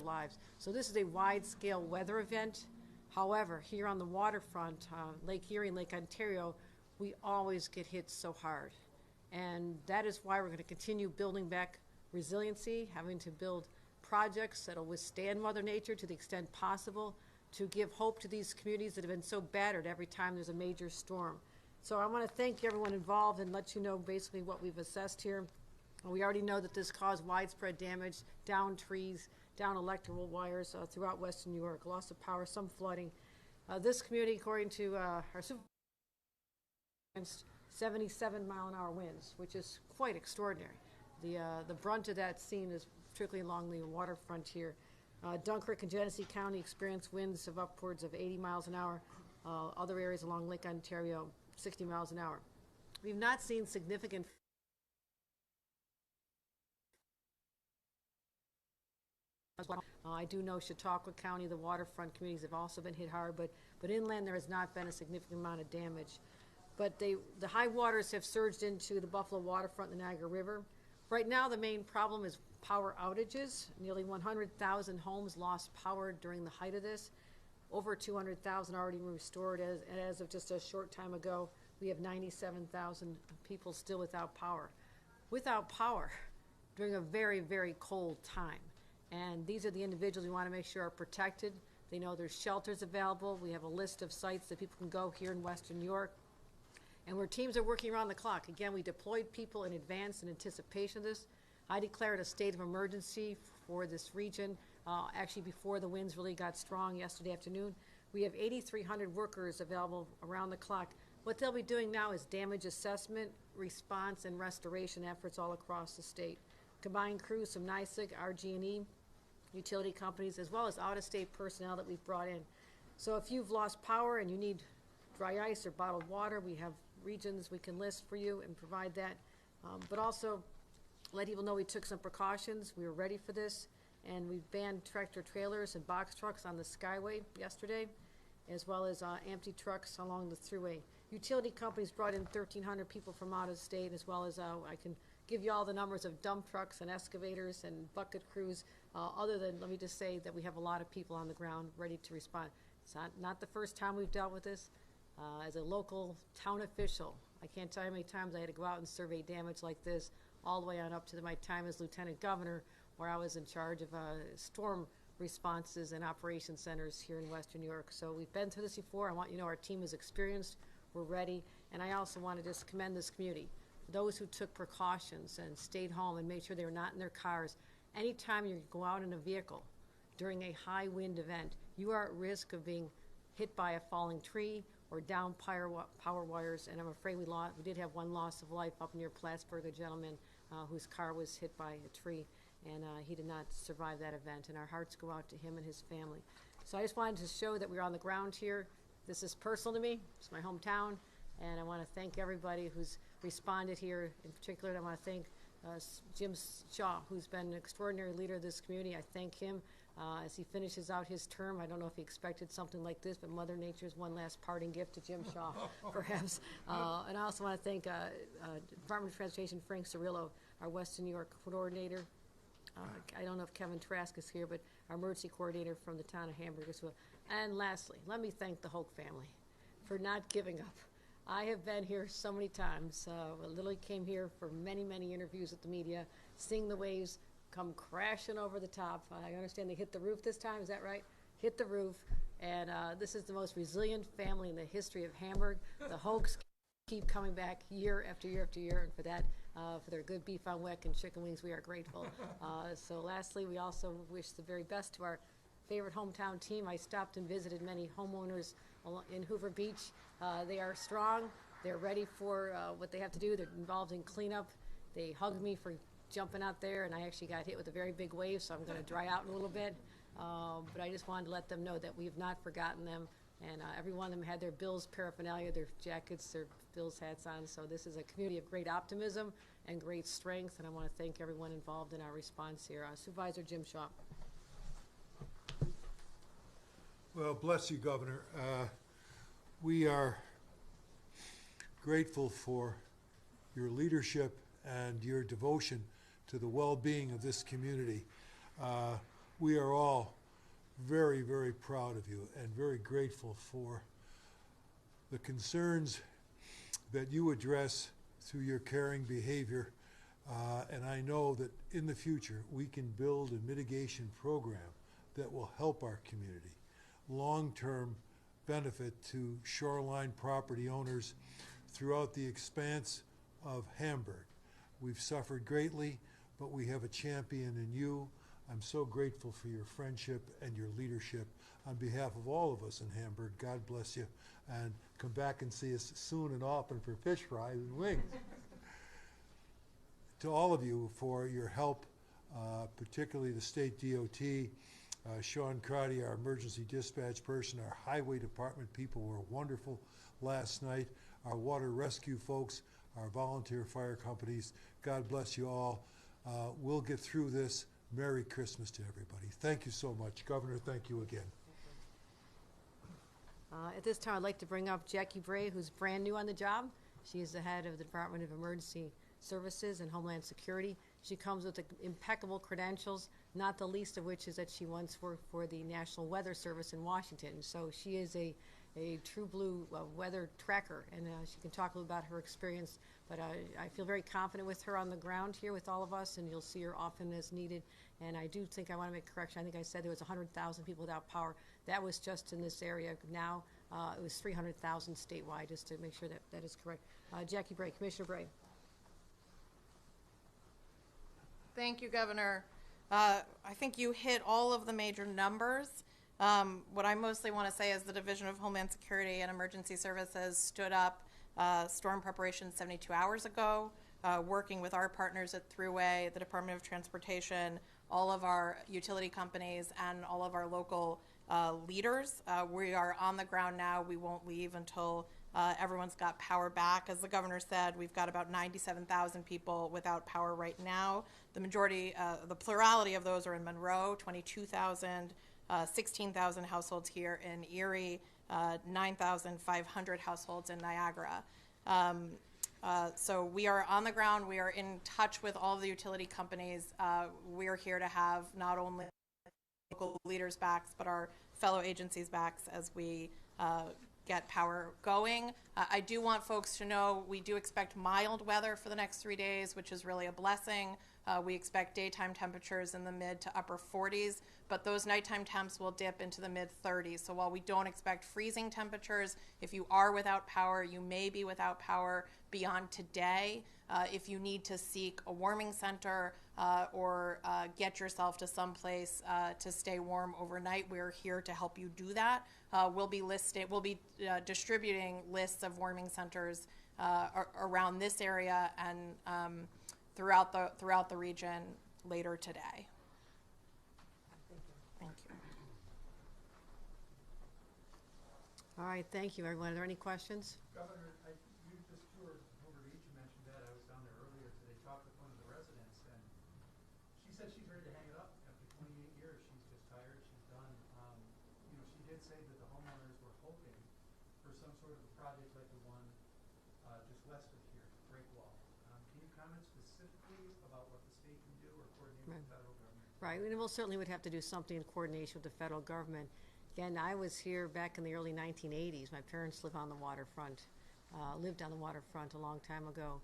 lives. So this is a wide-scale weather event. However, here on the waterfront, Lake Erie and Lake Ontario, we always get hit so hard. And that is why we're going to continue building back resiliency, having to build projects that will withstand Mother Nature to the extent possible, to give hope to these communities that have been so battered every time there's a major storm. So I want to thank everyone involved and let you know basically what we've assessed here. We already know that this caused widespread damage, down trees, down electrical wires throughout western New York, loss of power, some flooding. This community, according to our supervisor, 77-mile-an-hour winds, which is quite extraordinary. The brunt of that scene is particularly along the waterfront here. Dunkirk and Genesee County experienced winds of upwards of 80 miles an hour. Other areas along Lake Ontario, 60 miles an hour. We've not seen significant I do know Chautauqua County, the waterfront communities have also been hit hard, but inland there has not been a significant amount of damage. But the high waters have surged into the Buffalo waterfront and the Niagara River. Right now, the main problem is power outages. Nearly 100,000 homes lost power during the height of this. Over 200,000 already restored. As of just a short time ago, we have 97,000 people still without power. Without power during a very, very cold time. And these are the individuals we want to make sure are protected. They know there's shelters available. We have a list of sites that people can go here in Western New York. And where teams are working around the clock. Again, we deployed people in advance in anticipation of this. I declared a state of emergency for this region, actually before the winds really got strong yesterday afternoon. We have 8,300 workers available around the clock. What they'll be doing now is damage assessment, response, and restoration efforts all across the state. Combined crews from NYSEG, RG&E, utility companies, as well as out-of-state personnel that we've brought in. So if you've lost power and you need dry ice or bottled water, we have regions we can list for you and provide that. But also let people know we took some precautions. We were ready for this, and we've banned tractor trailers and box trucks on the Skyway yesterday, as well as empty trucks along the thruway. Utility companies brought in 1,300 people from out of state, as well as I can give you all the numbers of dump trucks and excavators and bucket crews, other than, let me just say that we have a lot of people on the ground ready to respond. It's not the first time we've dealt with this. As a local town official, I can't tell you how many times I had to go out and survey damage like this, all the way on up to my time as Lieutenant Governor, where I was in charge of storm responses and operation centers here in Western New York. So we've been through this before. I want you to know our team is experienced, we're ready, and I also want to just commend this community. Those who took precautions and stayed home and made sure they were not in their cars. Anytime you go out in a vehicle during a high wind event, you are at risk of being hit by a falling tree or down power wires, and I'm afraid we did have one loss of life up near Plattsburgh, a gentleman whose car was hit by a tree, and he did not survive that event, and our hearts go out to him and his family. So I just wanted to show that we're on the ground here. This is personal to me. It's my hometown, and I want to thank everybody who's responded here. In particular, I want to thank Jim Shaw, who's been an extraordinary leader of this community. I thank him as he finishes out his term. I don't know if he expected something like this, but Mother Nature's one last parting gift to Jim Shaw, perhaps. And I also want to thank Department of Transportation Frank Cirillo, our Western New York coordinator. I don't know if Kevin Trask is here, but our emergency coordinator from the town of Hamburg as well. And lastly, let me thank the Hoch family for not giving up. I have been here so many times. I literally came here for many, many interviews with the media, seeing the waves come crashing over the top. I understand they hit the roof this time, is that right? Hit the roof, and this is the most resilient family in the history of Hamburg. The Hochs keep coming back year after year after year, and for that, for their good beef on weck and chicken wings, we are grateful. So lastly, we also wish the very best to our favorite hometown team. I stopped and visited many homeowners in Hoover Beach. They are strong. They're ready for what they have to do. They're involved in cleanup. They hugged me for jumping out there, and I actually got hit with a very big wave, so I'm going to dry out in a little bit. But I just wanted to let them know that we have not forgotten them, and every one of them had their Bills paraphernalia, their jackets, their Bills hats on. So this is a community of great optimism and great strength, and I want to thank everyone involved in our response here. Supervisor Jim Shaw. Well, bless you, Governor. We are grateful for your leadership and your devotion to the well-being of this community. we are all very, very proud of you and very grateful for the concerns that you address through your caring behavior. And I know that in the future, we can build a mitigation program that will help our community. Long-term benefit to shoreline property owners throughout the expanse of Hamburg. We've suffered greatly, but we have a champion in you. I'm so grateful for your friendship and your leadership. On behalf of all of us in Hamburg, God bless you, and come back and see us soon and often for fish fries and wings. To all of you for your help, particularly the state DOT, Sean Crotty, our emergency dispatch person, our highway department people were wonderful last night, our water rescue folks, our volunteer fire companies. God bless you all. We'll get through this. Merry Christmas to everybody. Thank you so much. Governor, thank you again. At this time, I'd like to bring up Jackie Bray, who's brand new on the job. She is the head of the Department of Emergency Services and Homeland Security. She comes with impeccable credentials, not the least of which is that she once worked for the National Weather Service in Washington. So she is a true blue weather tracker, and she can talk a little about her experience. But I feel very confident with her on the ground here with all of us, and you'll see her often as needed. And I do think I want to make a correction. I think I said there was 100,000 people without power. That was just in this area. Now it was 300,000 statewide, just to make sure that that is correct. Jackie Bray, Commissioner Bray. Thank you, Governor. I think you hit all of the major numbers. What I mostly want to say is the Division of Homeland Security and Emergency Services stood up storm preparation 72 hours ago, working with our partners at Thruway, the Department of Transportation, all of our utility companies, and all of our local leaders. We are on the ground now. We won't leave until everyone's got power back. As the governor said, we've got about 97,000 people without power right now. The majority, the plurality of those are in Monroe, 22,000, 16,000 households here in Erie, 9,500 households in Niagara. So we are on the ground. We are in touch with all of the utility companies. We are here to have not only local leaders' backs, but our fellow agencies' backs as we get power going. I do want folks to know we do expect mild weather for the next 3 days, which is really a blessing. We expect daytime temperatures in the mid to upper 40s, but those nighttime temps will dip into the mid 30s. So while we don't expect freezing temperatures, if you are without power, you may be without power beyond today. If you need to seek a warming center or get yourself to some place to stay warm overnight, we're here to help you do that. We'll be distributing lists of warming centers around this area and throughout the region later today. Thank you. All right, thank you, everyone. Are there any questions? Governor, you just toured Hamburg Beach. You mentioned that. I was down there earlier today, talked with one of the residents, and she said she's ready to hang it up. After 28 years, she's just tired. She's done. She did say that the homeowners were hoping for some sort of a project like the one just west of here, Break Wall. Can you comment specifically about what the state can do or coordinate with the federal government? Right, and we'll certainly would have to do something in coordination with the federal government. Again, I was here back in the early 1980s. My parents lived on the waterfront a long time ago,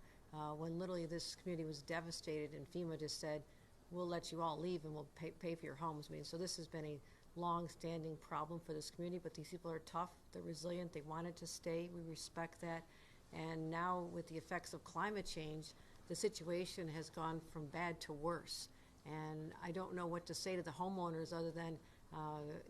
when literally this community was devastated, and FEMA just said, we'll let you all leave and we'll pay for your homes. I mean, so this has been a long-standing problem for this community, but these people are tough, they're resilient, they wanted to stay, we respect that. And now with the effects of climate change, the situation has gone from bad to worse. And I don't know what to say to the homeowners other than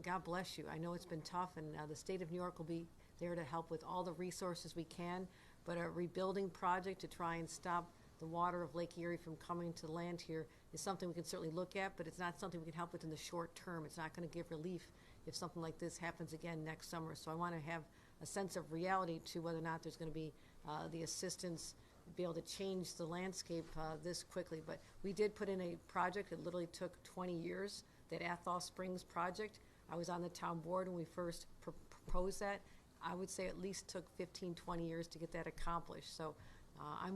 God bless you. I know it's been tough, and the state of New York will be there to help with all the resources we can, but a rebuilding project to try and stop the water of Lake Erie from coming to land here is something we can certainly look at, but it's not something we can help with in the short term. It's not going to give relief if something like this happens again next summer. So I want to have a sense of reality to whether or not there's going to be the assistance be able to change the landscape this quickly. But we did put in a project. It literally took 20 years, that Athol Springs project. I was on the town board when we first proposed that. I would say at least took 15, 20 years to get that accomplished. So I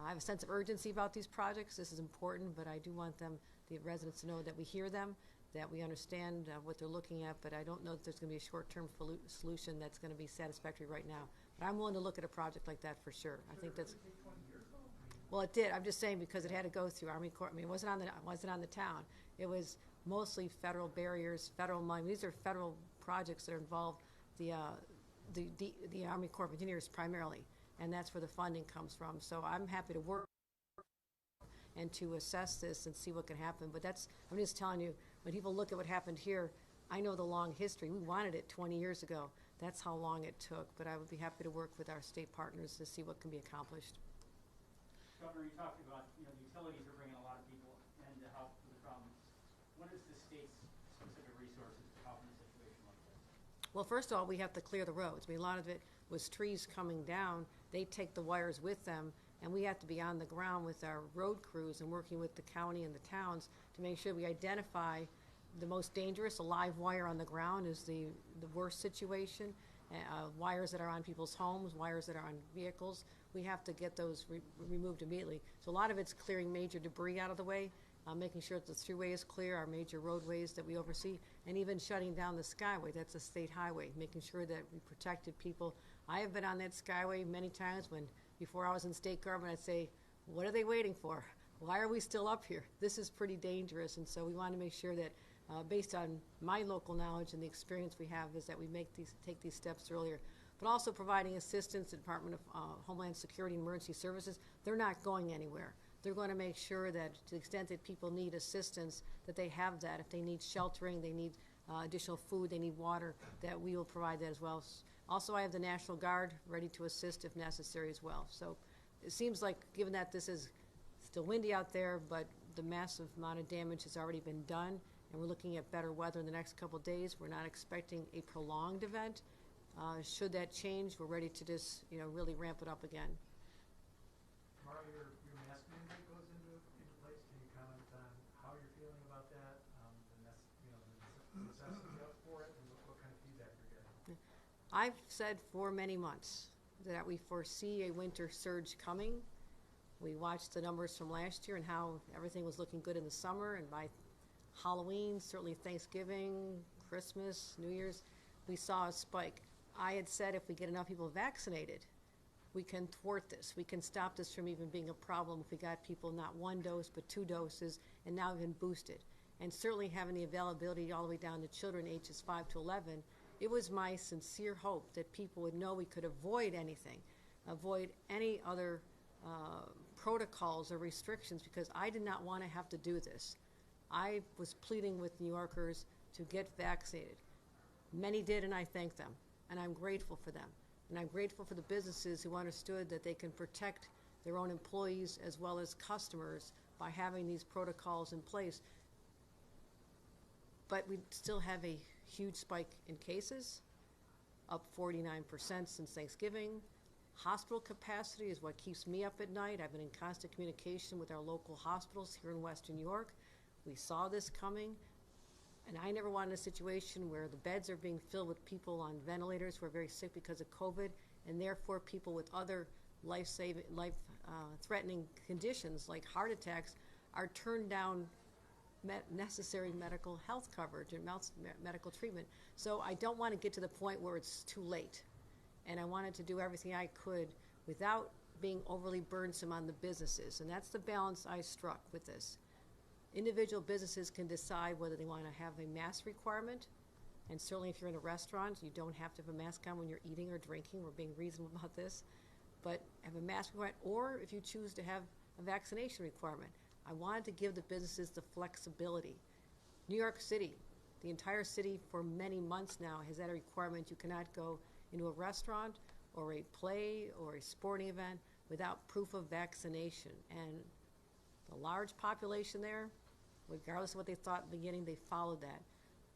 have a sense of urgency about these projects. This is important, but I do want the residents to know that we hear them, that we understand what they're looking at, but I don't know that there's going to be a short-term solution that's going to be satisfactory right now. But I'm willing to look at a project like that for sure. I think that's. Well, it did. I'm just saying because it had to go through Army Corps. I mean, it wasn't on the town. It was mostly federal barriers, federal money. These are federal projects that involve the Army Corps of Engineers primarily, and that's where the funding comes from. So I'm happy to work and to assess this and see what can happen. But I'm just telling you, when people look at what happened here, I know the long history. We wanted it 20 years ago. That's how long it took. But I would be happy to work with our state partners to see what can be accomplished. Governor, you talked about, the utilities are bringing a lot of people in to help with the problem. What is the state's specific resources to help in a situation like this? Well, first of all, we have to clear the roads. I mean, a lot of it was trees coming down. They take the wires with them, and we have to be on the ground with our road crews and working with the county and the towns to make sure we identify the most dangerous. A live wire on the ground is the worst situation. Wires that are on people's homes, wires that are on vehicles, we have to get those removed immediately. So a lot of it's clearing major debris out of the way, making sure that the thruway is clear, our major roadways that we oversee, and even shutting down the Skyway. That's a state highway, making sure that we protected people. I have been on that Skyway many times before I was in state government. I'd say, what are they waiting for? Why are we still up here? This is pretty dangerous, and so we want to make sure that based on my local knowledge and the experience we have, is that we take these steps earlier. But also providing assistance to the Department of Homeland Security and Emergency Services. They're not going anywhere. They're going to make sure that to the extent that people need assistance, that they have that. If they need sheltering, they need additional food, they need water, that we will provide that as well. Also, I have the National Guard ready to assist if necessary as well. So it seems like, given that this is still windy out there, but the massive amount of damage has already been done, and we're looking at better weather in the next couple of days. We're not expecting a prolonged event. Should that change, we're ready to just, really ramp it up again. Tomorrow, your mask mandate goes into place. Can you comment on how you're feeling about that, the necessity for it, and what kind of feedback you're getting? I've said for many months that we foresee a winter surge coming. We watched the numbers from last year and how everything was looking good in the summer, and by Halloween, certainly Thanksgiving, Christmas, New Year's, we saw a spike. I had said if we get enough people vaccinated, we can thwart this. We can stop this from even being a problem if we got people not one dose but 2 doses, and now even boosted. And certainly having the availability all the way down to children ages 5 to 11, it was my sincere hope that people would know we could avoid anything, avoid any other protocols or restrictions, because I did not want to have to do this. I was pleading with New Yorkers to get vaccinated. Many did, and I thank them, and I'm grateful for them. And I'm grateful for the businesses who understood that they can protect their own employees as well as customers by having these protocols in place. But we still have a huge spike in cases, up 49% since Thanksgiving. Hospital capacity is what keeps me up at night. I've been in constant communication with our local hospitals here in Western New York. We saw this coming, and I never wanted a situation where the beds are being filled with people on ventilators who are very sick because of COVID, and therefore people with other life-threatening conditions like heart attacks are turned down necessary medical health coverage and medical treatment. So I don't want to get to the point where it's too late, and I wanted to do everything I could without being overly burdensome on the businesses, and that's the balance I struck with this. Individual businesses can decide whether they want to have a mask requirement, and certainly if you're in a restaurant, you don't have to have a mask on when you're eating or drinking. We're being reasonable about this, but have a mask requirement, or if you choose to have a vaccination requirement. I wanted to give the businesses the flexibility. New York City, the entire city for many months now has had a requirement. You cannot go into a restaurant or a play or a sporting event without proof of vaccination, and the large population there, regardless of what they thought in the beginning, they followed that.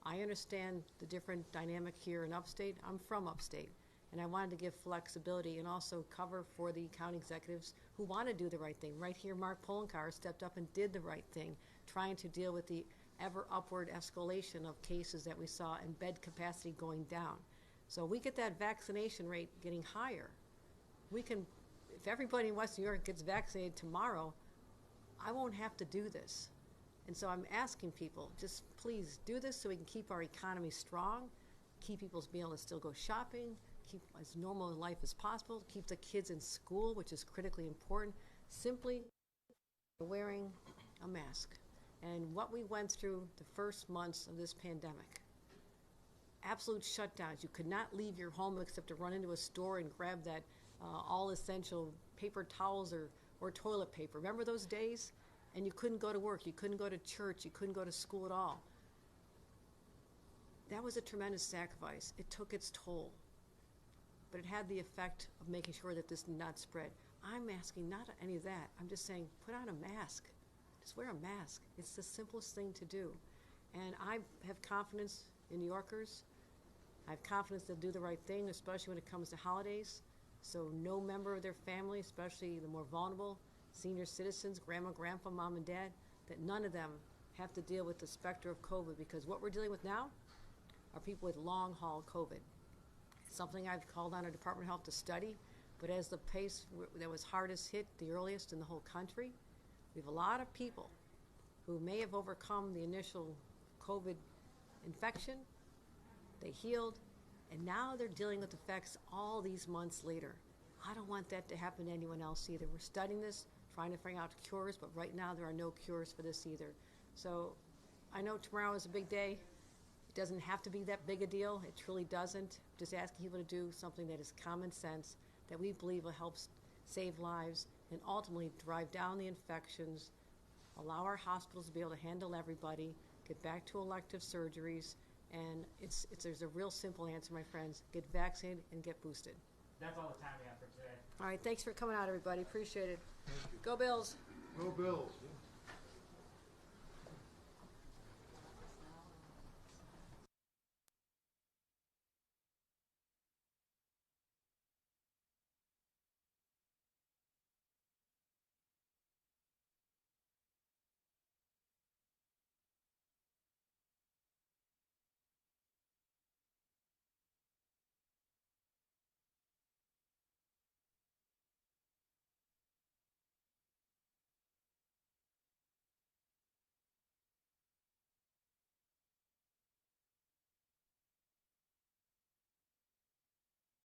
I understand the different dynamic here in upstate. I'm from upstate, and I wanted to give flexibility and also cover for the county executives who want to do the right thing. Right here, Mark Poloncarz stepped up and did the right thing, trying to deal with the ever upward escalation of cases that we saw and bed capacity going down. So we get that vaccination rate getting higher. We can, if everybody in Western New York gets vaccinated tomorrow, I won't have to do this. And so I'm asking people, just please do this so we can keep our economy strong, keep people being able to still go shopping, keep as normal a life as possible, keep the kids in school, which is critically important, simply wearing a mask. And what we went through the first months of this pandemic, absolute shutdowns. You could not leave your home except to run into a store and grab that all essential paper towels or toilet paper. Remember those days? And you couldn't go to work, you couldn't go to church, you couldn't go to school at all. That was a tremendous sacrifice. It took its toll. But it had the effect of making sure that this did not spread. I'm asking not any of that. I'm just saying, put on a mask. Just wear a mask. It's the simplest thing to do. And I have confidence in New Yorkers. I have confidence they'll do the right thing, especially when it comes to holidays. So no member of their family, especially the more vulnerable, senior citizens, grandma, grandpa, mom, and dad, that none of them have to deal with the specter of COVID, because what we're dealing with now are people with long-haul COVID. It's something I've called on our Department of Health to study, but as the pace that was hardest hit, the earliest in the whole country, we have a lot of people who may have overcome the initial COVID infection, they healed, and now they're dealing with effects all these months later. I don't want that to happen to anyone else either. We're studying this, trying to figure out cures, but right now there are no cures for this either. So I know tomorrow is a big day. It doesn't have to be that big a deal. It truly doesn't. Just asking people to do something that is common sense, that we believe will help save lives and ultimately drive down the infections, allow our hospitals to be able to handle everybody, get back to elective surgeries, and there's a real simple answer, my friends. Get vaccinated and get boosted. That's all the time we have for today. All right, thanks for coming out, everybody. Appreciate it. Go Bills. Go Bills.